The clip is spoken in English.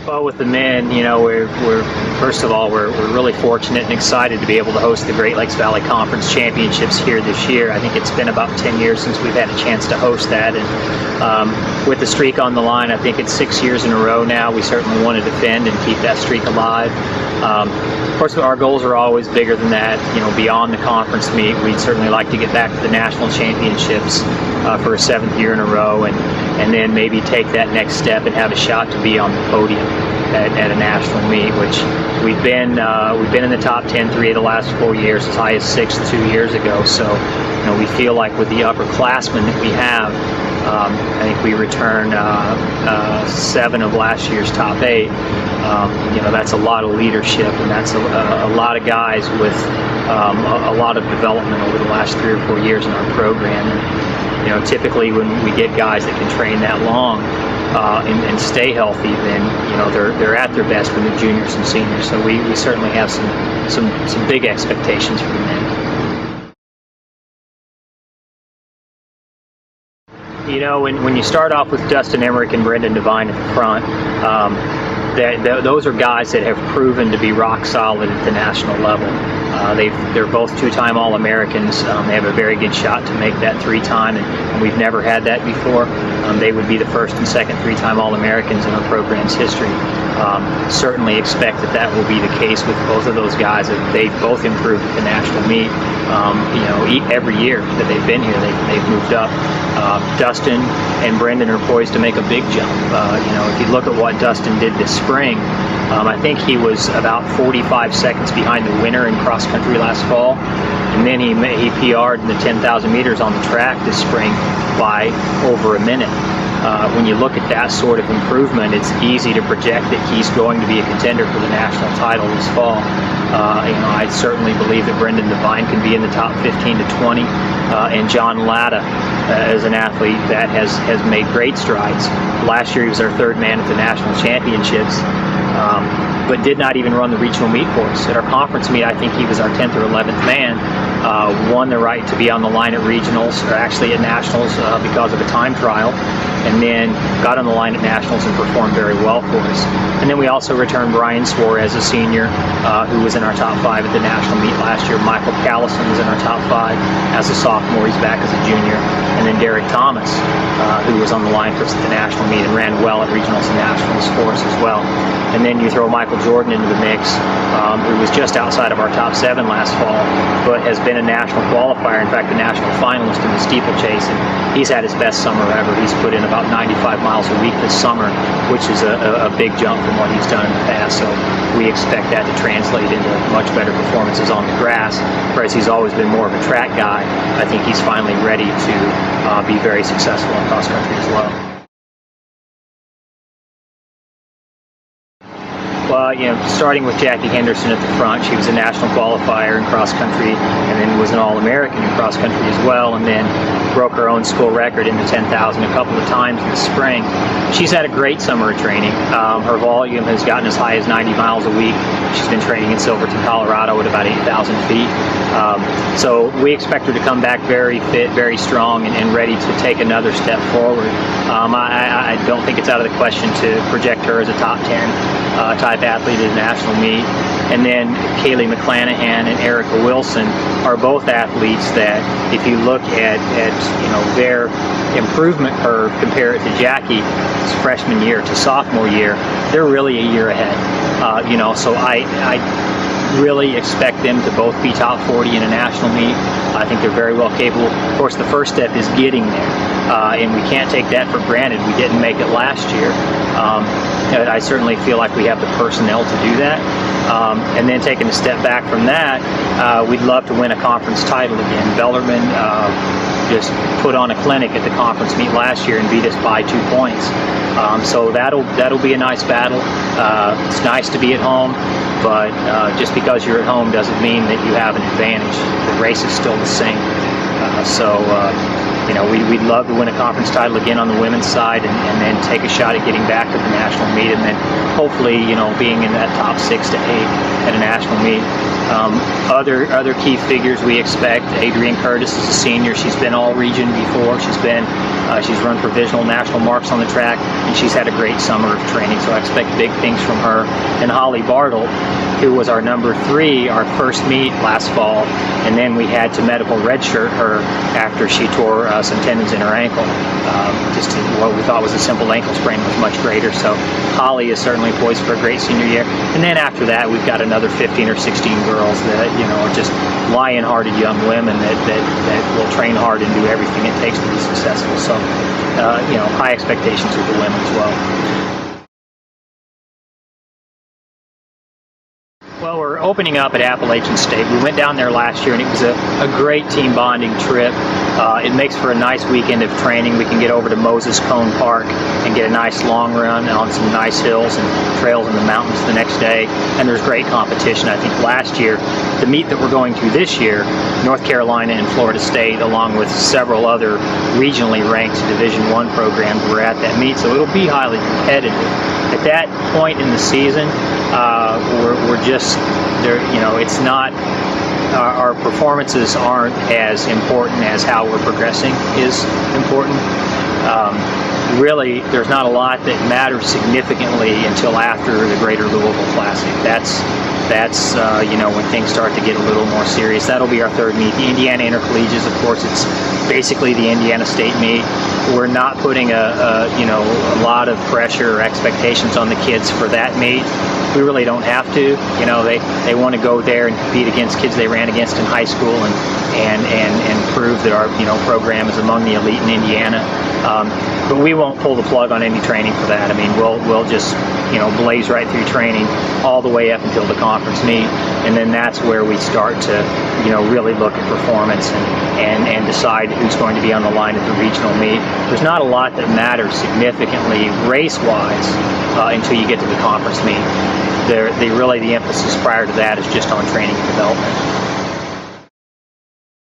Well, with the men, we're first of all, we're really fortunate and excited to be able to host the Great Lakes Valley Conference Championships here this year. I think it's been about 10 years since we've had a chance to host that, and with the streak on the line, I think it's 6 years in a row now. We certainly want to defend and keep that streak alive. Of course, our goals are always bigger than that. Beyond the conference meet, we'd certainly like to get back to the national championships for a 7th year in a row, and then maybe take that next step and have a shot to be on the podium at a national meet, which we've been in the top 10 3 of the last 4 years, as high as 6th 2 years ago. So we feel like with the upperclassmen that we have, I think we return 7 of last year's top 8. That's a lot of leadership, and that's a lot of guys with a lot of development over the last 3 or 4 years in our program. And typically when we get guys that can train that long and stay healthy, then they're at their best when they're juniors and seniors. So we certainly have some big expectations for the men. When you start off with Dustin Emmerich and Brendan Devine at the front, those are guys that have proven to be rock solid at the national level. They're both 2-time All-Americans. They have a very good shot to make that 3-time, and we've never had that before. They would be the first and second 3-time All-Americans in our program's history. Certainly expect that will be the case with both of those guys. They've both improved at the national meet. Every year that they've been here, they've moved up. Dustin and Brendan are poised to make a big jump. If you look at what Dustin did this spring, I think he was about 45 seconds behind the winner in cross country last fall, and then he PR'd in the 10,000 meters on the track this spring by over a minute. When you look at that sort of improvement, it's easy to project that he's going to be a contender for the national title this fall. I certainly believe that Brendan Devine can be in the top 15 to 20, and John Latta is an athlete that has made great strides. Last year he was our 3rd man at the national championships, but did not even run the regional meet for us. At our conference meet, I think he was our 10th or 11th man, won the right to be on the line at regionals, or actually at nationals, because of a time trial, and then got on the line at nationals and performed very well for us. And then we also returned Brian Suarez, a senior, who was in our top 5 at the national meet last year. Michael Callison was in our top 5 as a sophomore. He's back as a junior. And then Derek Thomas, who was on the line for us at the national meet and ran well at regionals and nationals for us as well. And then you throw Michael Jordan into the mix, who was just outside of our top 7 last fall, but has been a national qualifier, in fact a national finalist in the steeplechase, and he's had his best summer ever. He's put in about 95 miles a week this summer, which is a big jump from what he's done in the past. So we expect that to translate into much better performances on the grass. Whereas he's always been more of a track guy, I think he's finally ready to be very successful in cross country as well. Well, starting with Jackie Henderson at the front, she was a national qualifier in cross country, and then was an All-American in cross country as well, and then broke her own school record in the 10,000 a couple of times in the spring. She's had a great summer of training. Her volume has gotten as high as 90 miles a week. She's been training in Silverton, Colorado at about 8,000 feet. So we expect her to come back very fit, very strong, and ready to take another step forward. I don't think it's out of the question to project her as a top 10 type athlete at a national meet. And then Kaylee McClanahan and Erica Wilson are both athletes that, if you look at their improvement curve, compare it to Jackie's freshman year to sophomore year, they're really a year ahead. So I really expect them to both be top 40 in a national meet. I think they're very well capable. Of course, the first step is getting there, and we can't take that for granted. We didn't make it last year. I certainly feel like we have the personnel to do that. And then taking a step back from that, we'd love to win a conference title again. Bellarmine just put on a clinic at the conference meet last year and beat us by 2 points. So that'll be a nice battle. It's nice to be at home, but just because you're at home doesn't mean that you have an advantage. The race is still the same. We'd love to win a conference title again on the women's side, and then take a shot at getting back to the national meet, and then hopefully, being in that top 6 to 8 at a national meet. Other key figures we expect. Adrienne Curtis is a senior. She's been all region before. She's run provisional national marks on the track, and she's had a great summer of training, so I expect big things from her. And Holly Bartle, who was our number 3, our first meet last fall, and then we had to medical redshirt her after she tore some tendons in her ankle. What we thought was a simple ankle sprain was much greater, so Holly is certainly poised for a great senior year. And then after that, we've got another 15 or 16 girls that are just lion-hearted young women that will train hard and do everything it takes to be successful. So, high expectations with the women as well. Well, we're opening up at Appalachian State. We went down there last year, and it was a great team bonding trip. It makes for a nice weekend of training. We can get over to Moses Cone Park and get a nice long run on some nice hills and trails in the mountains the next day. And there's great competition. I think last year, the meet that we're going to this year, North Carolina and Florida State, along with several other regionally ranked Division I programs, were at that meet. So it'll be highly competitive. At that point in the season, we're just there. It's not. Our performances aren't as important as how we're progressing is important. Really, there's not a lot that matters significantly until after the Greater Louisville Classic. That's when things start to get a little more serious. That'll be our third meet. The Indiana Intercollegiates, of course, it's basically the Indiana State meet. We're not putting a lot of pressure or expectations on the kids for that meet. We really don't have to. They want to go there and compete against kids they ran against in high school and prove that our program is among the elite in Indiana. But we won't pull the plug on any training for that. I mean, we'll just blaze right through training all the way up until the conference meet, and then that's where we start to really look at performance and decide who's going to be on the line at the regional meet. There's not a lot that matters significantly race-wise until you get to the conference meet. The emphasis prior to that is just on training and development.